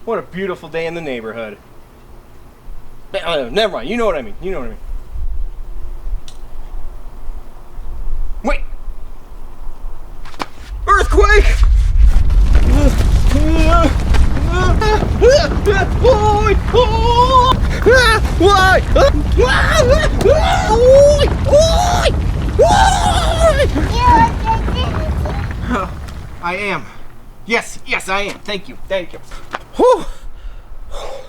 What a beautiful day in the neighborhood. Never mind, you know what I mean. You know what I mean. Wait! Earthquake! Why? I am. Yes, I am. Thank you. Whew.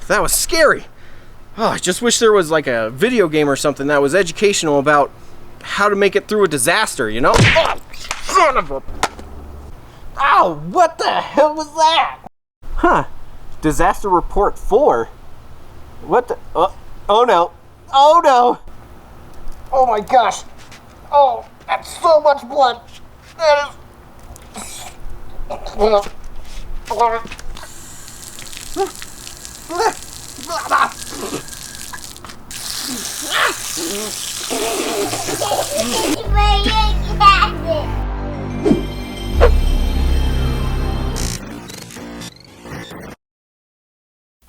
That was scary. Oh, I just wish there was like a video game or something that was educational about how to make it through a disaster, you know? Oh, son of a... Ow, what the hell was that? Huh. Disaster Report 4? What the... oh no. Oh no. Oh my gosh. Oh, that's so much blood. That is...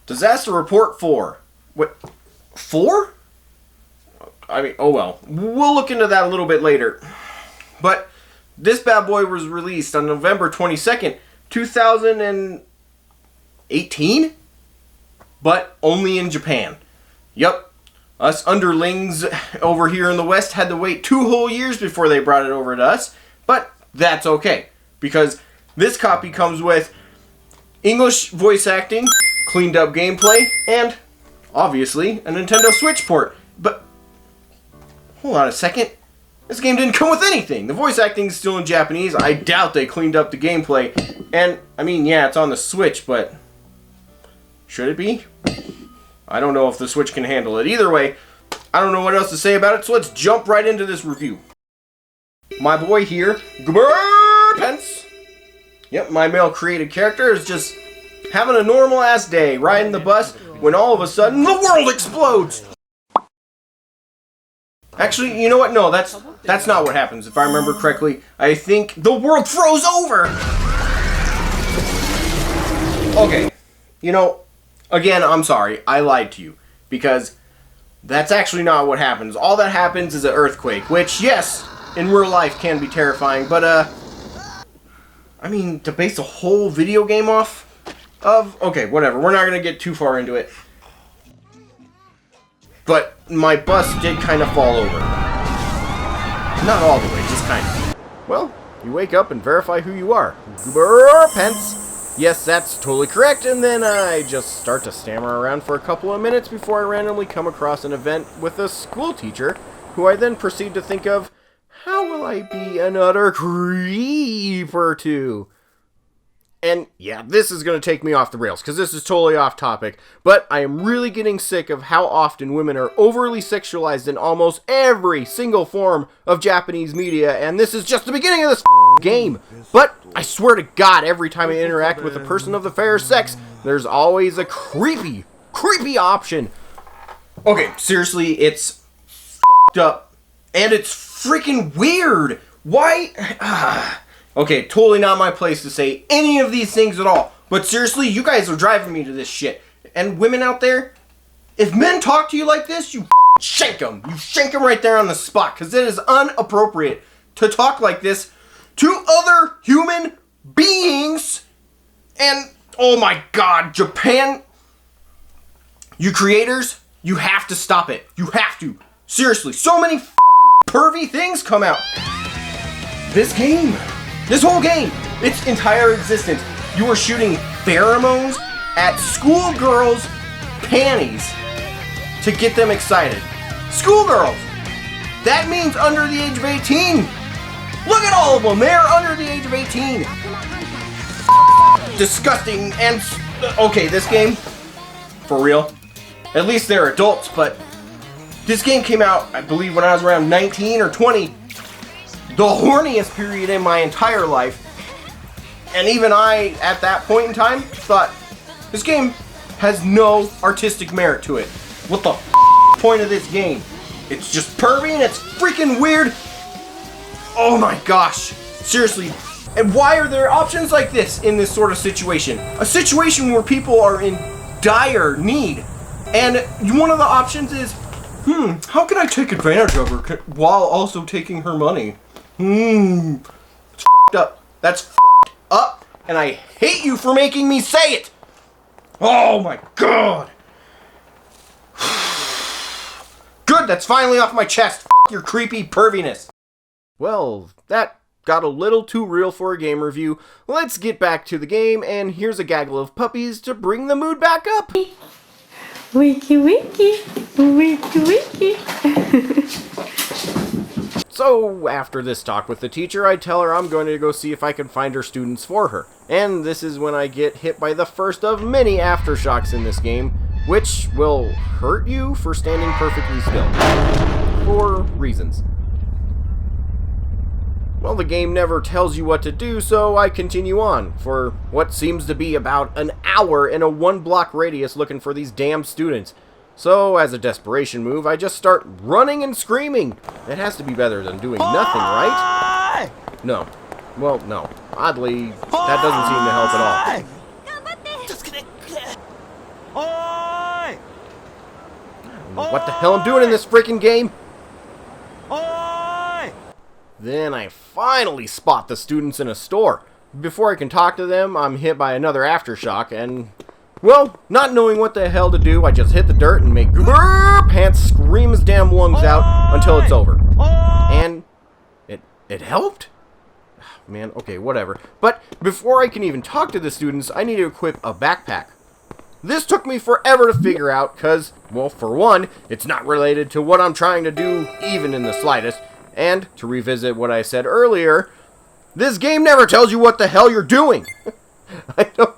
Disaster Report 4. What? 4? I mean, oh well. We'll look into that a little bit later. But this bad boy was released on November 22nd, 2018? But only in Japan. Yup. Us underlings over here in the West had to wait 2 whole years before they brought it over to us. But that's okay. Because this copy comes with English voice acting, cleaned up gameplay, and obviously a Nintendo Switch port. But hold on a second. This game didn't come with anything. The voice acting is still in Japanese. I doubt they cleaned up the gameplay. And I mean, yeah, it's on the Switch, but should it be? I don't know if the Switch can handle it. Either way, I don't know what else to say about it, so let's jump right into this review. My boy here, Pence. Yep, my male created character is just having a normal ass day, riding the bus, when all of a sudden the world explodes! Actually, you know what? No, that's not what happens, if I remember correctly. I think the world froze over! Okay, you know, again, I'm sorry, I lied to you, because that's actually not what happens. All that happens is an earthquake, which, yes, in real life can be terrifying, but, I mean, to base a whole video game off of... Okay, whatever, we're not going to get too far into it. But my bus did kind of fall over. Not all the way, just kind of. Well, you wake up and verify who you are. Pence. Yes, that's totally correct, and then I just start to stammer around for a couple of minutes before I randomly come across an event with a school teacher, who I then proceed to think of, how will I be an utter creep or two? And yeah, this is going to take me off the rails, because this is totally off topic, but I am really getting sick of how often women are overly sexualized in almost every single form of Japanese media, and this is just the beginning of this game. But I swear to God, every time I interact with a person of the fair sex, there's always a creepy option. Okay, seriously, it's f***ed up, and it's freaking weird. Why? Okay, totally not my place to say any of these things at all. But seriously, you guys are driving me to this shit. And women out there, if men talk to you like this, you shank them. You shank them right there on the spot. Because it is inappropriate to talk like this to other human beings. And, oh my God, Japan, you creators, you have to stop it. You have to. Seriously, so many pervy things come out. This whole game, its entire existence, you are shooting pheromones at schoolgirls' panties to get them excited. Schoolgirls! That means under the age of 18. Look at all of them, they're under the age of 18. Disgusting and... Okay, this game, for real, at least they're adults, but this game came out, I believe, when I was around 19 or 20. The horniest period in my entire life, and even I, at that point in time, thought, this game has no artistic merit to it. What the point of this game? It's just pervy and it's freaking weird. Oh my gosh. Seriously, And why are there options like this in this sort of situation? A situation where people are in dire need. And one of the options is, how can I take advantage of her while also taking her money? It's f***ed up. That's f***ed up. And I hate you for making me say it. Oh my god. Good, that's finally off my chest. F*** your creepy perviness. Well, that got a little too real for a game review. Let's get back to the game, and here's a gaggle of puppies to bring the mood back up. Wiki wiki, wiki wiki. So, after this talk with the teacher, I tell her I'm going to go see if I can find her students for her. And this is when I get hit by the first of many aftershocks in this game, which will hurt you for standing perfectly still. For reasons. Well, the game never tells you what to do, so I continue on for what seems to be about an hour in a 1-block radius looking for these damn students. So, as a desperation move, I just start running and screaming. It has to be better than doing nothing, right? No. Well, no. Oddly, that doesn't seem to help at all. I don't know what the hell I'm doing in this freaking game? Then I finally spot the students in a store. Before I can talk to them, I'm hit by another aftershock, and, well, not knowing what the hell to do, I just hit the dirt and make goober pants scream his damn lungs out until it's over. And it helped? Man, okay, whatever. But before I can even talk to the students, I need to equip a backpack. This took me forever to figure out, because, well, for one, it's not related to what I'm trying to do, even in the slightest. And, to revisit what I said earlier, this game never tells you what the hell you're doing. I don't...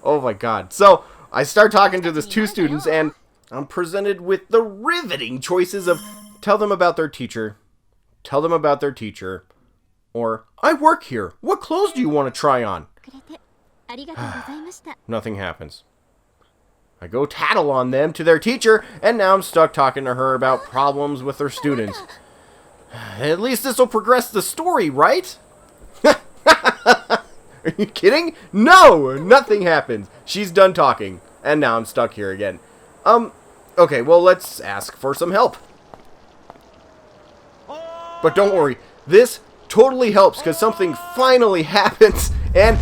Oh my god. So, I start talking to these two students, and I'm presented with the riveting choices of tell them about their teacher, tell them about their teacher, or I work here. What clothes do you want to try on? Nothing happens. I go tattle on them to their teacher, and now I'm stuck talking to her about problems with her students. At least this will progress the story, right? Are you kidding? No! Nothing happens. She's done talking. And now I'm stuck here again. Okay, well, let's ask for some help. But don't worry. This totally helps, because something finally happens, and...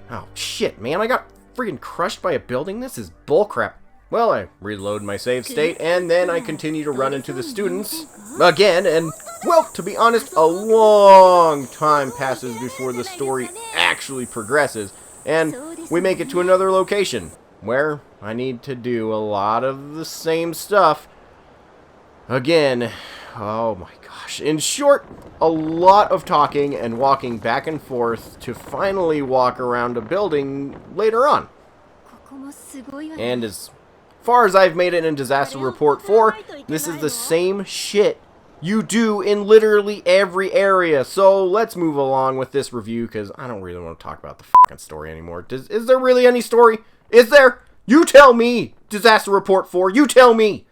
Oh, shit, man, I got freaking crushed by a building? This is bullcrap. Well, I reload my save state, and then I continue to run into the students again, and, well, to be honest, a long time passes before the story actually progresses, and we make it to another location, where I need to do a lot of the same stuff again. Oh my gosh. In short, a lot of talking and walking back and forth to finally walk around a building later on. And as far as I've made it in Disaster Report 4, this is the same shit you do in literally every area. So let's move along with this review, because I don't really want to talk about the fucking story anymore. Is there really any story? Is there? You tell me! Disaster Report 4, you tell me!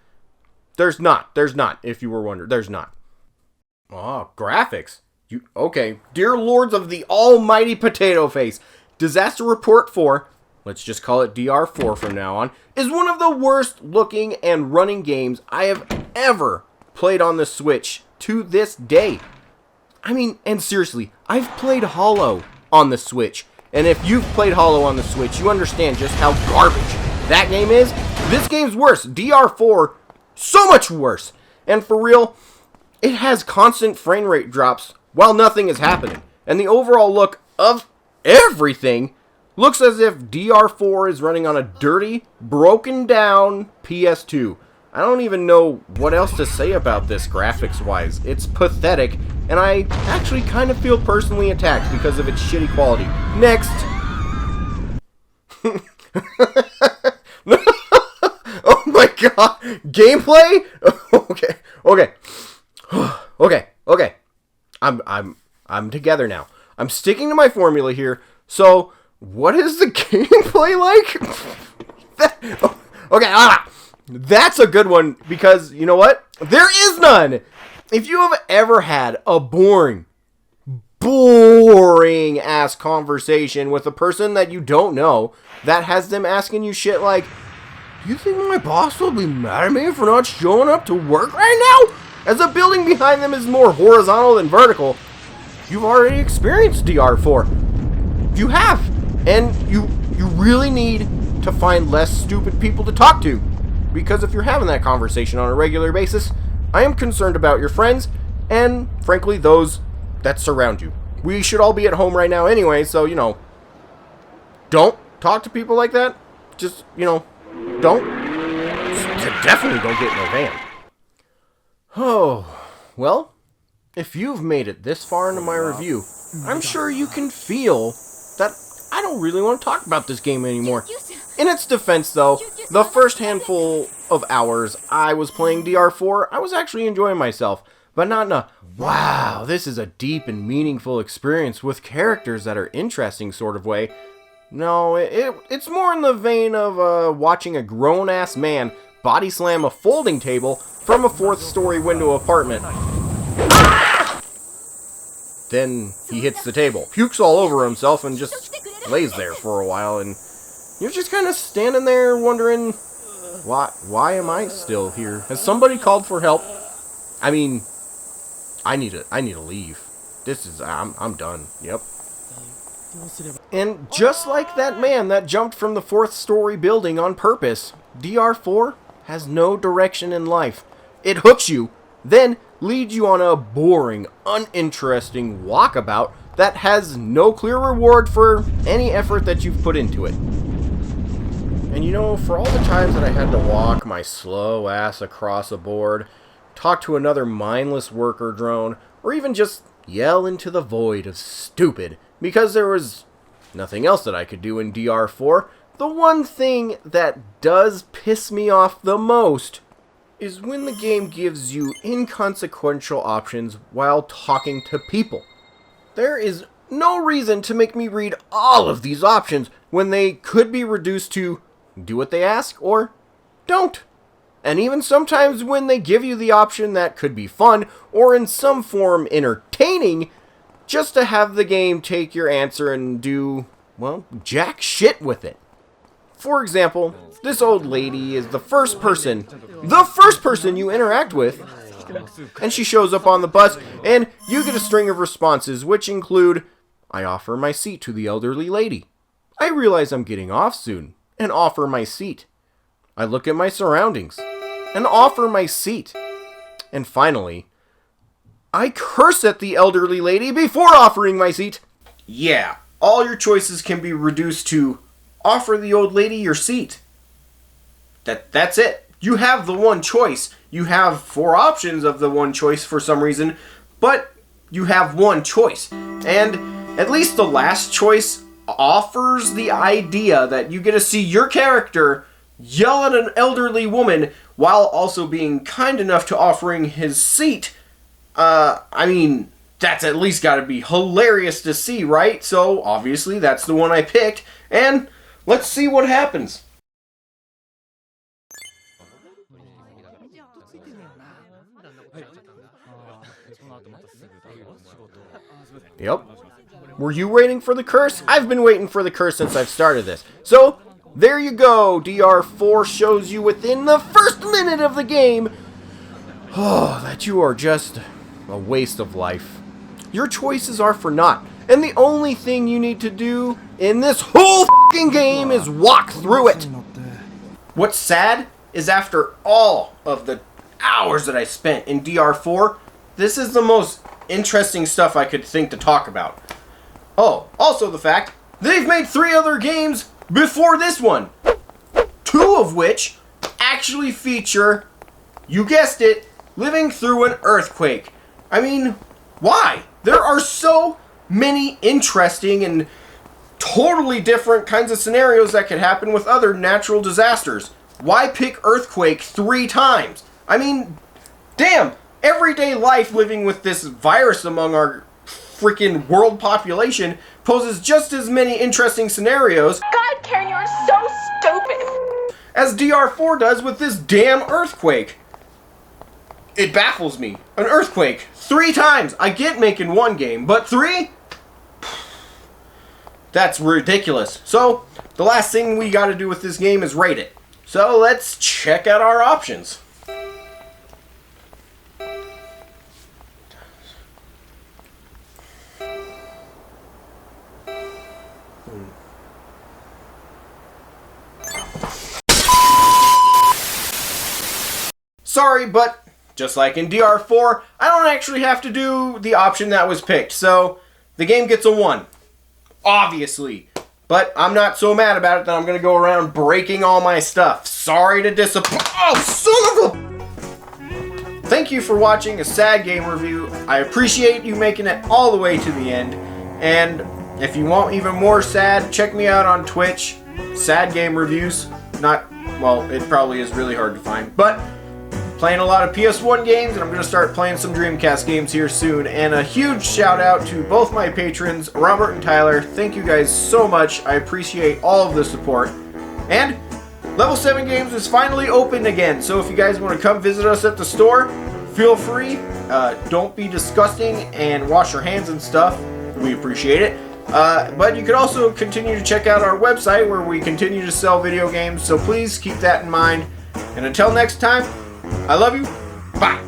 There's not. There's not, if you were wondering. There's not. Oh, graphics. Okay. Dear Lords of the almighty potato face. Disaster Report 4, let's just call it DR4 from now on, is one of the worst looking and running games I have ever played on the Switch to this day. I mean, and seriously, I've played Hollow on the Switch. And if you've played Hollow on the Switch, you understand just how garbage that game is. This game's worse. DR4, so much worse. And for real, it has constant frame rate drops while nothing is happening. And the overall look of everything looks as if DR4 is running on a dirty, broken down PS2. I don't even know what else to say about this graphics-wise. It's pathetic, and I actually kind of feel personally attacked because of its shitty quality. Next! Oh my god! Gameplay? Okay. I'm together now. I'm sticking to my formula here. So, what is the gameplay like? Okay, that's a good one because, you know what? There is none! If you have ever had a boring ass conversation with a person that you don't know that has them asking you shit like, do you think my boss will be mad at me for not showing up to work right now? As the building behind them is more horizontal than vertical, you've already experienced DR4. You have. And you really need to find less stupid people to talk to. Because if you're having that conversation on a regular basis, I am concerned about your friends and, frankly, those that surround you. We should all be at home right now anyway, so, you know, don't talk to people like that. Just, you know, don't. Definitely don't get in a van. Oh, well, if you've made it this far into my review, I'm sure you can feel that I don't really want to talk about this game anymore. In its defense, though, the first handful of hours I was playing DR4, I was actually enjoying myself, but not in a, wow, this is a deep and meaningful experience with characters that are interesting sort of way. No, it's more in the vein of watching a grown-ass man body slam a folding table from a 4th-story window apartment. Then he hits the table, pukes all over himself, and just lays there for a while, and you're just kind of standing there wondering, why am I still here? Has somebody called for help? I mean, I need to leave. I'm done. Yep. And just like that man that jumped from the 4th-story building on purpose, DR4 has no direction in life. It hooks you, then leads you on a boring, uninteresting walkabout that has no clear reward for any effort that you've put into it. And you know, for all the times that I had to walk my slow ass across a board, talk to another mindless worker drone, or even just yell into the void of stupid because there was nothing else that I could do in DR4, the one thing that does piss me off the most is when the game gives you inconsequential options while talking to people. There is no reason to make me read all of these options when they could be reduced to do what they ask or don't. And even sometimes when they give you the option that could be fun or in some form entertaining, just to have the game take your answer and do, well, jack shit with it. For example, this old lady is the first person you interact with, and she shows up on the bus, and you get a string of responses, which include, I offer my seat to the elderly lady. I realize I'm getting off soon, and offer my seat. I look at my surroundings, and offer my seat. And finally, I curse at the elderly lady before offering my seat. Yeah, all your choices can be reduced to offer the old lady your seat. That's it. You have the one choice. You have 4 options of the one choice for some reason, but you have one choice. And at least the last choice offers the idea that you get to see your character yell at an elderly woman while also being kind enough to offering his seat. I mean, that's at least got to be hilarious to see, right? So, obviously, that's the one I picked, and let's see what happens. Yep. Were you waiting for the curse? I've been waiting for the curse since I've started this. So, there you go. DR4 shows you within the first minute of the game, that you are just a waste of life. Your choices are for naught. And the only thing you need to do in this whole f***ing game is walk through it. What's sad is after all of the hours that I spent in DR4, this is the most interesting stuff I could think to talk about. Oh, also the fact they've made 3 other games before this one. 2 of which actually feature, you guessed it, living through an earthquake. I mean, why? There are so many interesting and totally different kinds of scenarios that could happen with other natural disasters. Why pick earthquake 3 times? I mean, damn, everyday life living with this virus among our freaking world population poses just as many interesting scenarios. God, Karen, you are so stupid. as DR4 does with this damn earthquake. It baffles me. An earthquake. 3 times. I get making one game, but 3? That's ridiculous. So, the last thing we gotta do with this game is rate it. So, let's check out our options. Sorry, but just like in DR4, I don't actually have to do the option that was picked, so the game gets a 1. Obviously. But I'm not so mad about it that I'm going to go around breaking all my stuff. Sorry to disappoint. Oh, son of a... Thank you for watching a SAHD game review. I appreciate you making it all the way to the end. And if you want even more SAHD, check me out on Twitch. SAHD game reviews. Not, well, it probably is really hard to find. But playing a lot of PS1 games, and I'm going to start playing some Dreamcast games here soon. And a huge shout out to both my patrons, Robert and Tyler. Thank you guys so much. I appreciate all of the support. And Level 7 Games is finally open again, so if you guys want to come visit us at the store, feel free. Don't be disgusting and wash your hands and stuff. We appreciate it. But you could also continue to check out our website where we continue to sell video games, so please keep that in mind. And until next time, I love you. Bye.